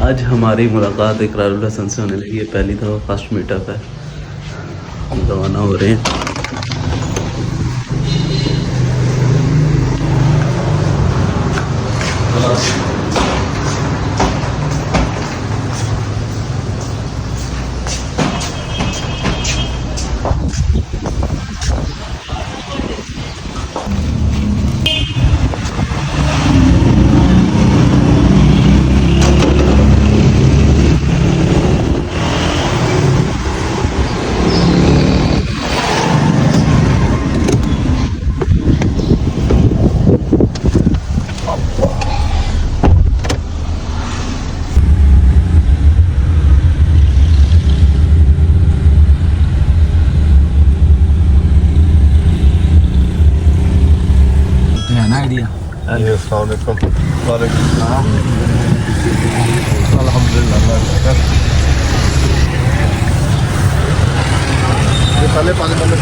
آج ہماری ملاقات اقرار الحسن سے ہونے لگی ہے، پہلی دفعہ فرسٹ میٹ اپ ہے، روانہ ہو رہے ہیں۔ السلام علیکم۔ وعلیکم السلام۔ الحمدللہ یہ پہلے پانی بندے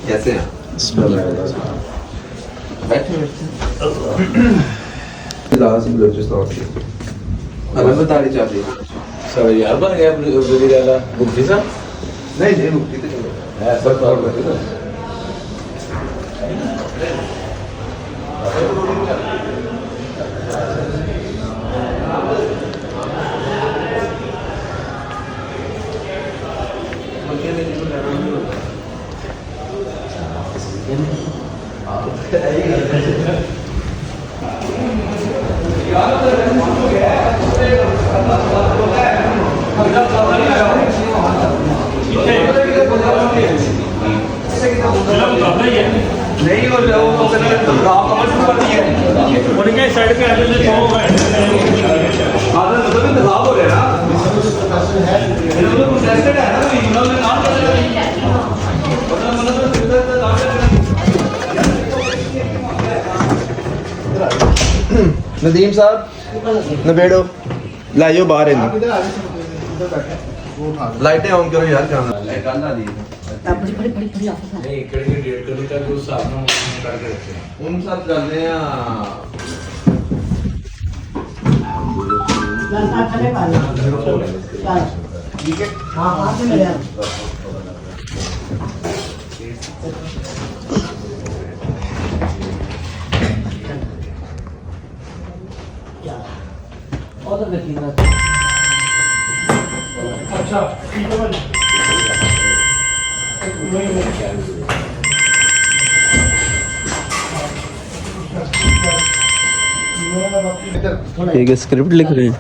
کیسے ہیں؟ بیٹھے لازم بلوچستان سے ہمیں بتا رہی چاہتی ہے سر یار بن گیا وزیر اعلیٰ مفتی صاحب؟ نہیں نہیں مفتی تو ہے سر اور بتا ندیم صاحب نبیڑو لائیو باہر ہے لائٹیں آن کرو یار کیمرہ ان سب کرنے ہیں ایک اسکرپٹ لکھ رہے ہیں۔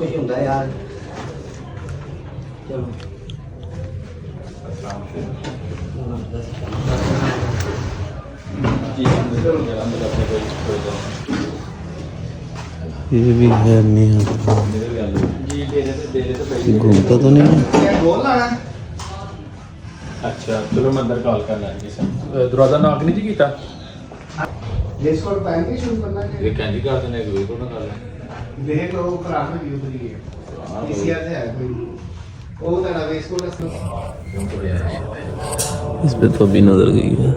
اچھا یہ بھی ہے نہیں گھومتا تو نہیں ہے۔ اچھا چلو میں اندر کال کرنا ہے دروازہ ناک نہیں جی کیتا یہ کینجی کر دینے کوئی کو نہ کر لیں دیکھ لو خراب نہیں ہوئی ہے اسی سے ہے کوئی وہ تیرا ویس کو اس پہ تو ابھی نظر گئی ہے،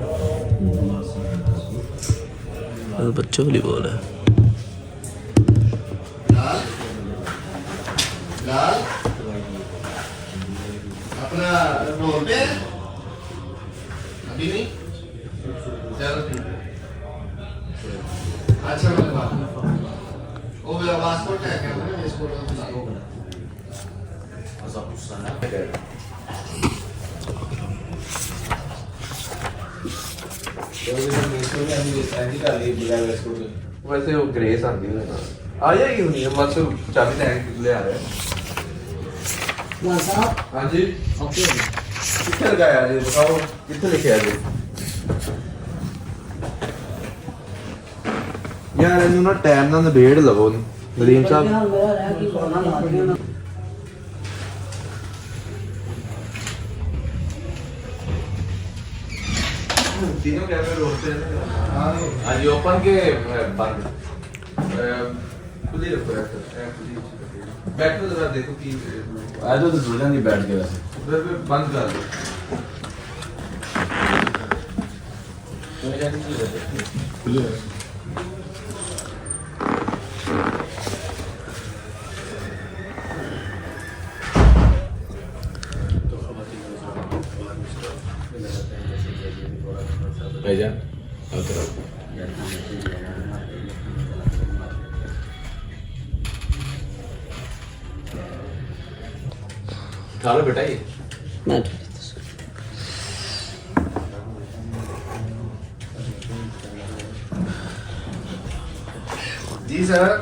بچوں والی بول ہے۔ لال اپنا روڈ پہ ابھی نہیں چلو ٹھیک ہے اچھا میں بات وہ پاسپورٹ ہے کیا میں اس کو لاگو کرا ویسے وہ گریس آتی ہے آ جائے گی نہیں بس چابی لے لے آ رہے ہیں ہاں جی کتنے لگایا جی بتاؤ کتنے لکھے جی یار ਇਹਨੂੰ ਨਾ ਟਾਈਮ ਨਾਲ ਨਿਬੇੜ ਲਵੋ ندیم صاحب تینوں کیمرے روڈ پہ ہاں جی اوپن کے بند کھلی رکھو بیٹھو ذرا دیکھو کہ آج تو سوچا نہیں بیٹھ کے ویسے بند کر دو کھلی بھائی جان اٹھا لو بیٹا یہ جی سر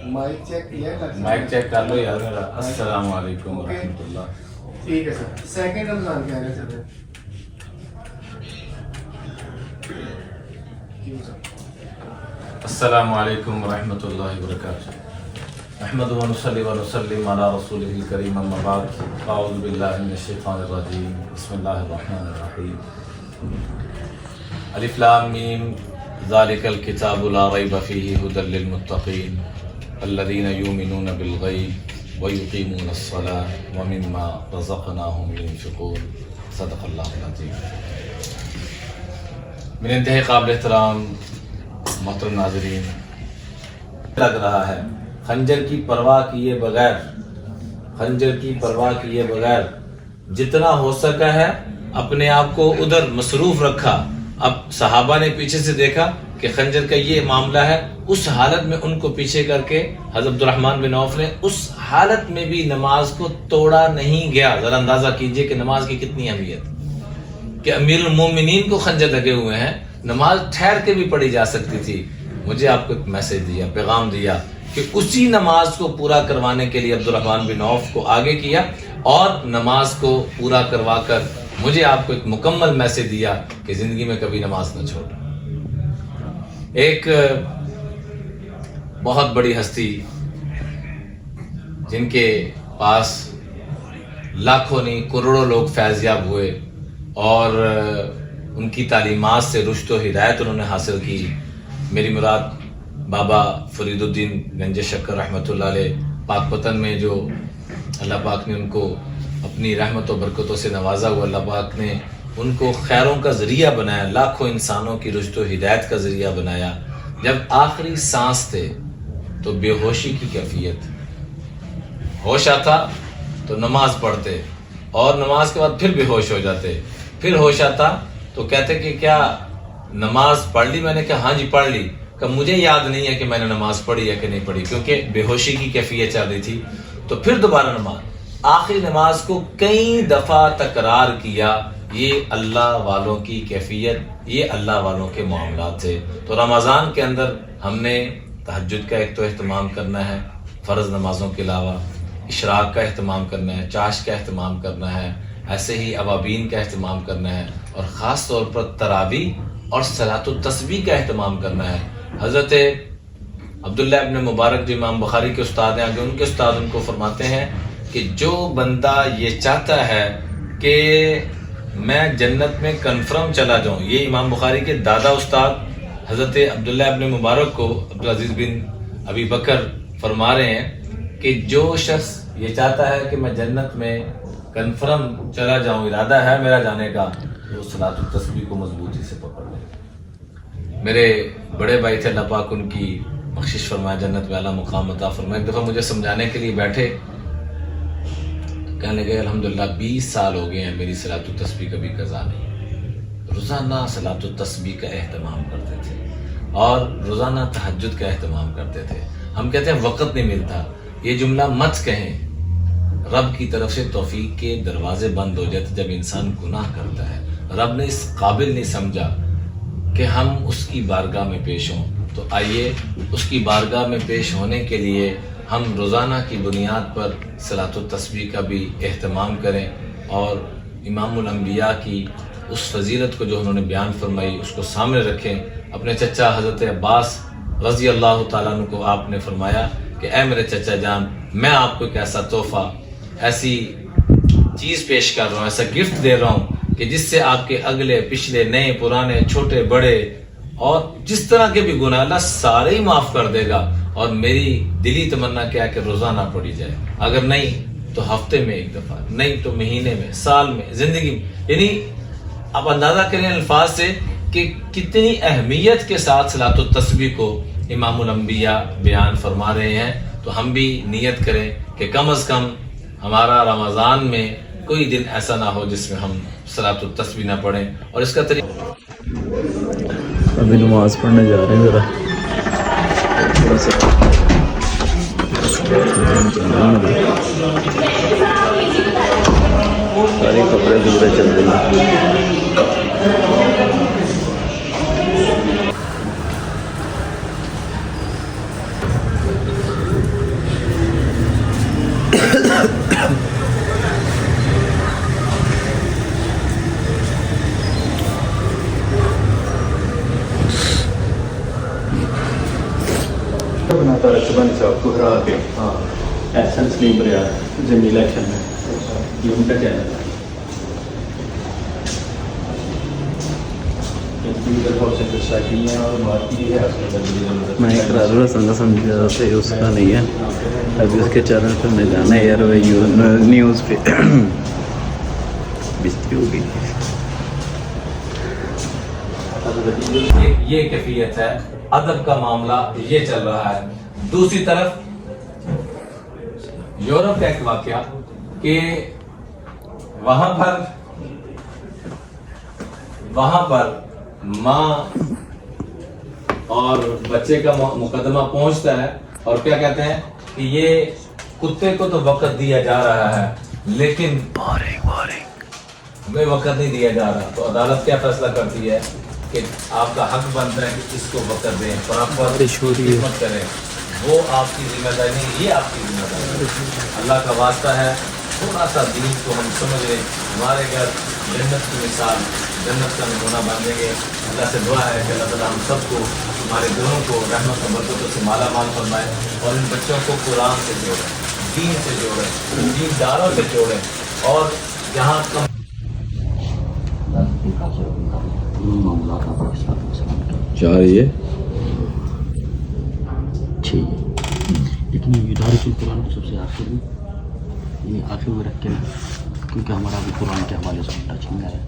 مائک چیک کیا ہے مائک چیک کر لو یار میرا السلام علیکم ورحمۃ اللہ ٹھیک ہے سر سیکنڈ رمضان کہہ رہے ہیں سر السلام علیکم ورحمۃ اللہ وبرکاتہ احمد ونصلی ونسلم علی رسولہ الکریم اما بعد اعوذ باللہ من الشیطان الرجیم بسم اللہ الرحمن الرحیم الف لام میم ذالک الکتاب لا ریب فیہ ھدی للمتقین الذین یؤمنون بالغیب ویقیمون الصلاة ومما رزقناہم ينفقون صدق اللہ العظیم. من انتہائی قابل احترام محترم ناظرین، لگ رہا ہے خنجر کی پرواہ کیے بغیر، خنجر کی پرواہ کیے بغیر جتنا ہو سکا ہے اپنے آپ کو ادھر مصروف رکھا. اب صحابہ نے پیچھے سے دیکھا کہ خنجر کا یہ معاملہ ہے، اس حالت میں ان کو پیچھے کر کے حضرت عبدالرحمن بن عوف نے اس حالت میں بھی نماز کو توڑا نہیں گیا. ذرا اندازہ کیجئے کہ نماز کی کتنی اہمیت، کہ امیر المومنین کو خنجر لگے ہوئے ہیں، نماز ٹھہر کے بھی پڑھی جا سکتی تھی. مجھے آپ کو ایک میسج دیا، پیغام دیا کہ اسی نماز کو پورا کروانے کے لیے عبدالرحمن بن عوف کو آگے کیا اور نماز کو پورا کروا کر مجھے آپ کو ایک مکمل میسج دیا کہ زندگی میں کبھی نماز نہ چھوڑ. ایک بہت بڑی ہستی جن کے پاس لاکھوں نہیں کروڑوں لوگ فیض یاب ہوئے اور ان کی تعلیمات سے رشد و ہدایت انہوں نے حاصل کی. میری مراد بابا فرید الدین گنج شکر رحمۃ اللہ علیہ پاک پتن میں جو اللہ پاک نے ان کو اپنی رحمت و برکتوں سے نوازا ہوا، اللہ پاک نے ان کو خیروں کا ذریعہ بنایا، لاکھوں انسانوں کی رشد و ہدایت کا ذریعہ بنایا. جب آخری سانس تھے تو بے ہوشی کی کیفیت، ہوش آتا تو نماز پڑھتے اور نماز کے بعد پھر بے ہوش ہو جاتے، پھر ہوش آتا تو کہتے کہ کیا نماز پڑھ لی؟ میں نے کہا ہاں جی پڑھ لی. کہ مجھے یاد نہیں ہے کہ میں نے نماز پڑھی ہے کہ نہیں پڑھی، کیونکہ بے ہوشی کی کیفیت چل رہی تھی. تو پھر دوبارہ نماز، آخری نماز کو کئی دفعہ تکرار کیا. یہ اللہ والوں کی کیفیت، یہ اللہ والوں کے معاملات تھے. تو رمضان کے اندر ہم نے تہجد کا ایک تو اہتمام کرنا ہے، فرض نمازوں کے علاوہ اشراق کا اہتمام کرنا ہے، چاش کا اہتمام کرنا ہے، ایسے ہی اوابین کا اہتمام کرنا ہے، اور خاص طور پر تراویح اور صلاۃ التسبیح کا اہتمام کرنا ہے. حضرت عبداللہ ابن مبارک جو امام بخاری کے استاد ہیں، آگے ان کے استاد ان کو فرماتے ہیں کہ جو بندہ یہ چاہتا ہے کہ میں جنت میں کنفرم چلا جاؤں، یہ امام بخاری کے دادا استاد حضرت عبداللہ ابن مبارک کو عبدالعزیز بن ابی بکر فرما رہے ہیں کہ جو شخص یہ چاہتا ہے کہ میں جنت میں کنفرم چلا جاؤں، ارادہ ہے میرا جانے کا، تو صلاۃ التسبیح کو مضبوطی سے پکڑ لے. میرے بڑے بھائی تھے، اللہ پاک ان کی بخشش فرمائے، جنت میں اعلیٰ مقام عطا فرمائے. ایک دفعہ مجھے سمجھانے کے لیے بیٹھے، کہنے لگے الحمدللہ 20 سال ہو گئے ہیں میری صلاۃ التسبیح کبھی قضا نہیں. روزانہ صلاۃ التسبیح کا اہتمام کرتے تھے اور روزانہ تہجد کا اہتمام کرتے تھے. ہم کہتے ہیں وقت نہیں ملتا، یہ جملہ مت کہیں. رب کی طرف سے توفیق کے دروازے بند ہو جاتے جب انسان گناہ کرتا ہے. رب نے اس قابل نہیں سمجھا کہ ہم اس کی بارگاہ میں پیش ہوں. تو آئیے اس کی بارگاہ میں پیش ہونے کے لیے ہم روزانہ کی بنیاد پر صلاۃ التسبیح کا بھی اہتمام کریں اور امام الانبیاء کی اس فضیلت کو جو انہوں نے بیان فرمائی اس کو سامنے رکھیں. اپنے چچا حضرت عباس رضی اللہ تعالیٰ عنہ کو آپ نے فرمایا کہ اے میرے چچا جان، میں آپ کو ایک ایسا تحفہ، ایسی چیز پیش کر رہا ہوں، ایسا گفٹ دے رہا ہوں کہ جس سے آپ کے اگلے پچھلے نئے پرانے چھوٹے بڑے اور جس طرح کے بھی گناہ اللہ سارے ہی معاف کر دے گا. اور میری دلی تمنا کیا ہے کہ روزانہ پڑھی جائے، اگر نہیں تو ہفتے میں ایک دفعہ، نہیں تو مہینے میں، سال میں، زندگی میں. یعنی آپ اندازہ کریں الفاظ سے کہ کتنی اہمیت کے ساتھ صلاۃ التسبیح کو امام الانبیاء بیان فرما رہے ہیں. تو ہم بھی نیت کریں کہ کم از کم ہمارا رمضان میں کوئی دن ایسا نہ ہو جس میں ہم صلاۃ التسبیح نہ پڑھیں. اور اس کا طریقہ ابھی نماز پڑھنے جا رہے ہیں ذرا تھوڑا سا سارے کپڑے دورے چل رہے ہیں. بناتا رقبان صاحب کو ہرا کے ہاں ایسن سلیم پر یار جنگی الیکشن میں یہ ان کا چینل ہے. میں اقرار الحسن کا سمجھا تھا اس کا نہیں ہے، ابھی اس کے چینل پہ میں جانا ہے یار نیوز پہ بستی ہوگی. یہ کیفیت ہے، ادب کا معاملہ یہ چل رہا ہے. دوسری طرف یورپ کا ایک واقعہ کہ وہاں پر ماں اور بچے کا مقدمہ پہنچتا ہے اور کیا کہتے ہیں کہ یہ کتے کو تو وقت دیا جا رہا ہے لیکن ہمیں وقت نہیں دیا جا رہا. تو عدالت کیا فیصلہ کرتی ہے کہ آپ کا حق بنتا ہے کہ اس کو وقت دیں، پراپر خدمت کریں. وہ آپ کی ذمہ داری نہیں، یہ آپ کی ذمہ داری. اللہ کا واسطہ ہے تھوڑا سا دین کو ہم سمجھ لیں، ہمارے گھر جنت کی مثال، جنت کا نمونہ بن جائیں گے. اللہ سے دعا ہے کہ اللہ تعالیٰ ہم سب کو، ہمارے دلوں کو رحمت و برکتوں سے مالا مال فرمائے اور ان بچوں کو قرآن سے جوڑیں، دین سے جوڑیں، دین داروں سے جوڑیں. اور جہاں کم چاہ رہی ہے ٹھیک ہے، لیکن یہ دارس القرآن کو سب سے آخر میں یعنی آخر میں رکھ کے نا، کیونکہ ہمارا بھی قرآن کے حوالے سے ٹچ نہیں آیا.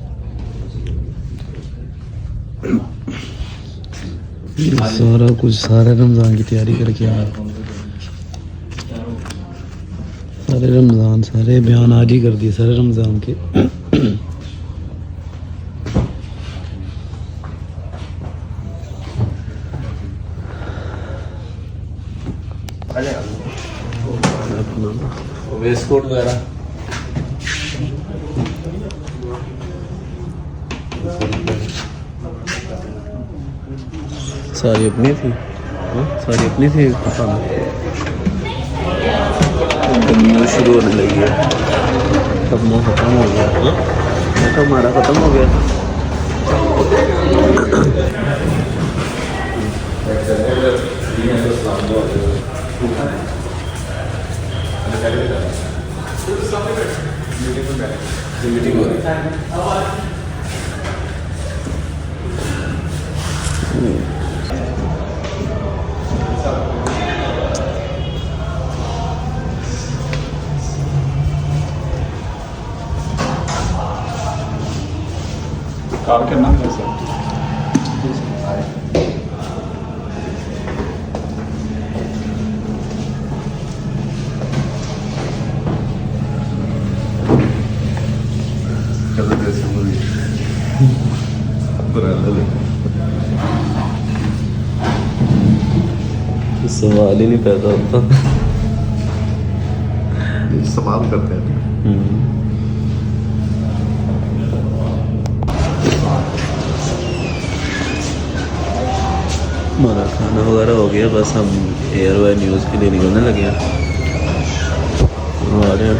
سارا کچھ سارے رمضان کی تیاری کر کے آیا، سارے رمضان سارے بیان آج ہی کر دیے سارے رمضان کے. ویسٹ کوٹ وغیرہ ساری اپنی تھی، ساری اپنی تھی. نیوز شروع ہونے لگی ہے، سب منہ ختم ہو گیا، تو ہمارا ختم ہو گیا. میٹنگ ہو رہی ہے. کار کرنا ہے سر. سوال ہی نہیں پیدا ہوتا. سوال کرتے ہیں. ہمارا کھانا وغیرہ ہو گیا، بس ہم ایئر وائی نیوز کے لیے نکلنے لگے ہیں. آ رہے ہیں.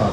7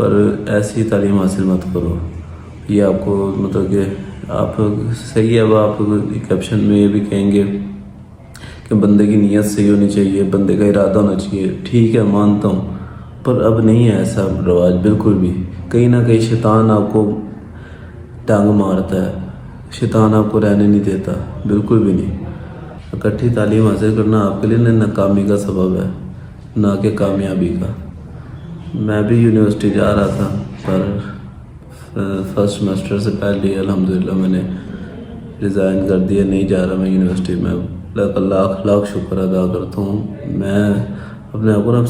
پر ایسی تعلیم حاصل مت کرو. یہ آپ کو مطلب کہ آپ صحیح ہے. اب آپ کیپشن میں یہ بھی کہیں گے کہ بندے کی نیت صحیح ہونی چاہیے, بندے کا ارادہ ہونا چاہیے. ٹھیک ہے, مانتا ہوں, پر اب نہیں ہے ایسا رواج بالکل بھی. کہیں نہ کہیں شیطان آپ کو ٹانگ مارتا ہے, شیطان آپ کو رہنے نہیں دیتا, بالکل بھی نہیں. اکٹھی تعلیم حاصل کرنا آپ کے لیے ناکامی کا سبب ہے, نہ کہ کامیابی کا. میں بھی یونیورسٹی جا رہا تھا, پر فرسٹ سیمسٹر سے پہلے ہی الحمدللہ میں نے ریزائن کر دیا. نہیں جا رہا میں یونیورسٹی میں. لاکھ لاکھ شکر ادا کرتا ہوں. میں اپنے آپ کو نا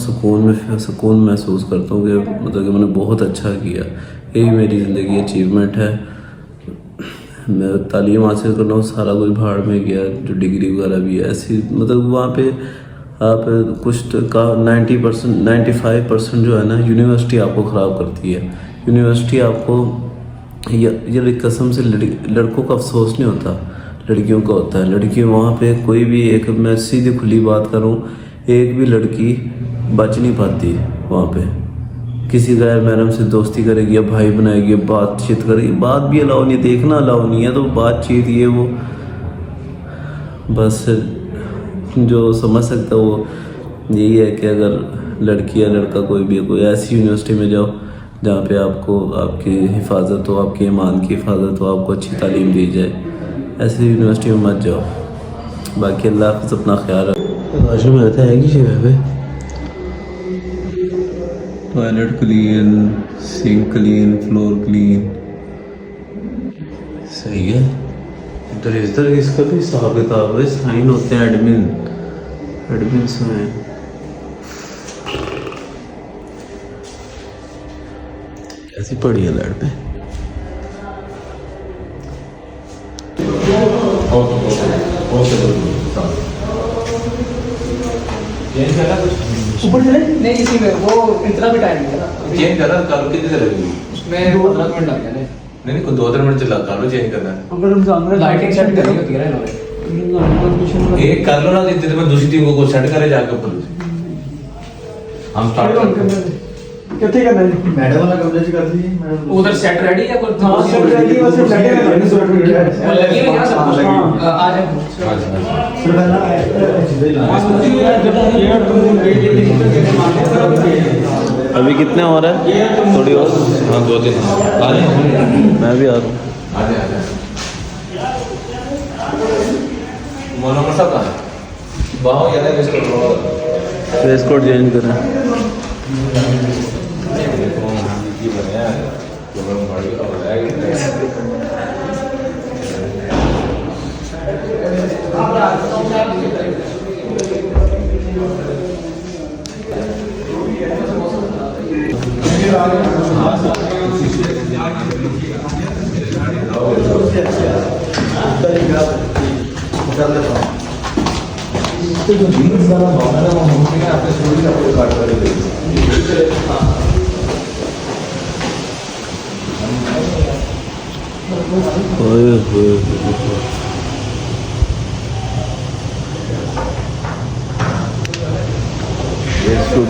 سکون محسوس کرتا ہوں کہ مطلب کہ میں نے بہت اچھا کیا. یہی میری زندگی اچیومنٹ ہے. میں تعلیم حاصل کرنا ہوں, سارا کچھ بھاڑ میں گیا. جو ڈگری وغیرہ بھی ہے ایسی, مطلب وہاں پہ آپ کچھ کا 95% جو ہے نا, یونیورسٹی آپ کو خراب کرتی ہے. یونیورسٹی آپ کو یہ قسم سے لڑکوں کا افسوس نہیں ہوتا, لڑکیوں کا ہوتا ہے. لڑکی وہاں پہ کوئی بھی ایک, میں سیدھی کھلی بات کروں, ایک بھی لڑکی بچ نہیں پاتی وہاں پہ. کسی غیر محرم سے دوستی کرے گی یا بھائی بنائے گی, بات چیت کرے گی. بات بھی الاؤ نہیں, دیکھنا الاؤ نہیں ہے, تو بات چیت یہ وہ بس جو سمجھ سکتا وہ یہی ہے کہ اگر لڑکی یا لڑکا کوئی بھی کوئی ایسی یونیورسٹی میں جاؤ جہاں پہ آپ کو آپ کی حفاظت ہو, آپ کے ایمان کی حفاظت ہو, آپ کو اچھی تعلیم دی جائے. ایسی یونیورسٹی میں مت جاؤ. باقی اللہ حافظ, اپنا خیال رکھو. واش میں آتا ہے کہ جگہ پہ toilet clean, sink clean, floor clean, صحیح ہے. ادھر اس کا بھی حساب کتاب ہے, سائن ہوتے ہیں ایڈمنس میں. کیسی پڑی ہے لڑ پہ. اوپر چلے نہیں, اسی میں وہ اتنا بھی ٹائم نہیں تھا. چینج کرنا کالو کتنی دیر لگے گی اس میں 15 منٹ لگ گئے. نہیں کوئی 2-3 منٹ چلا کالو چینج کرنا ہے. اگر ہم لائٹنگ سیٹ کرنی ہوتی ہے نا انہوں نے. ایک کر لو نا, جتنے میں دوسری ٹیم کو سیٹ کرے جا کے اوپر. ہم اسٹارٹ کرتے ہیں. کتنے کرنا ہے میڈم والا کمرے سے کر دیجیے. ادھر سیٹ ریڈی ہے کوئی؟ ہاں سیٹ ریڈی ہے, بس لگے ہوئے ہیں. وہ لگی ہوئی ہے سب کچھ. آ جائیں. ابھی کتنے ہو رہا ہے؟ تھوڑی اور. ہاں 2-3 آ جائیں. میں بھی آ رہا ہوں. آ جائیں. مولانا صاحب کہاں ہے؟ باہر یا نہیں, اس کو فیس کوڈ چینج کریں.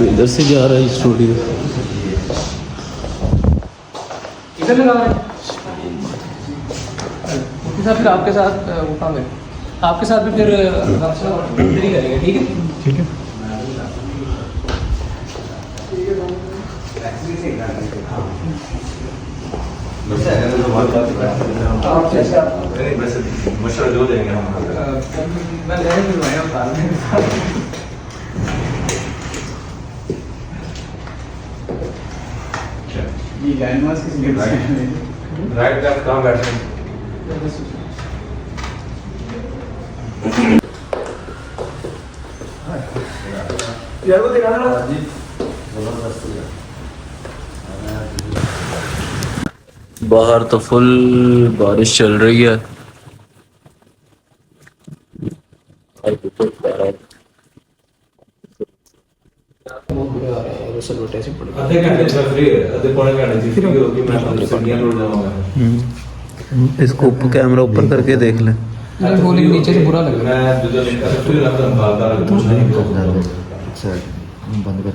ادھر سے جا رہا ہے اسٹوڈیو. ادھر لگا رہے ہیں پھر آپ کے ساتھ وہ کام ہے, آپ کے ساتھ بھی پھر ادھر ہی کریں گے. ٹھیک ہے, ٹھیک ہے. مشورہ جو دیں گے ہم. رائٹ لیفٹ کہاں بیٹھے ہیں؟ باہر تو فل بارش چل رہی ہے. آدھے گھنٹے میں فری ہے, آدھے پونے گھنٹے سے فری ہوگی. میں سنڈیا روڈ جاؤں گا. اس کو کیمرہ اوپر کر کے دیکھ لیں. بولی نیچے سے برا لگ رہا ہے. میں بند کر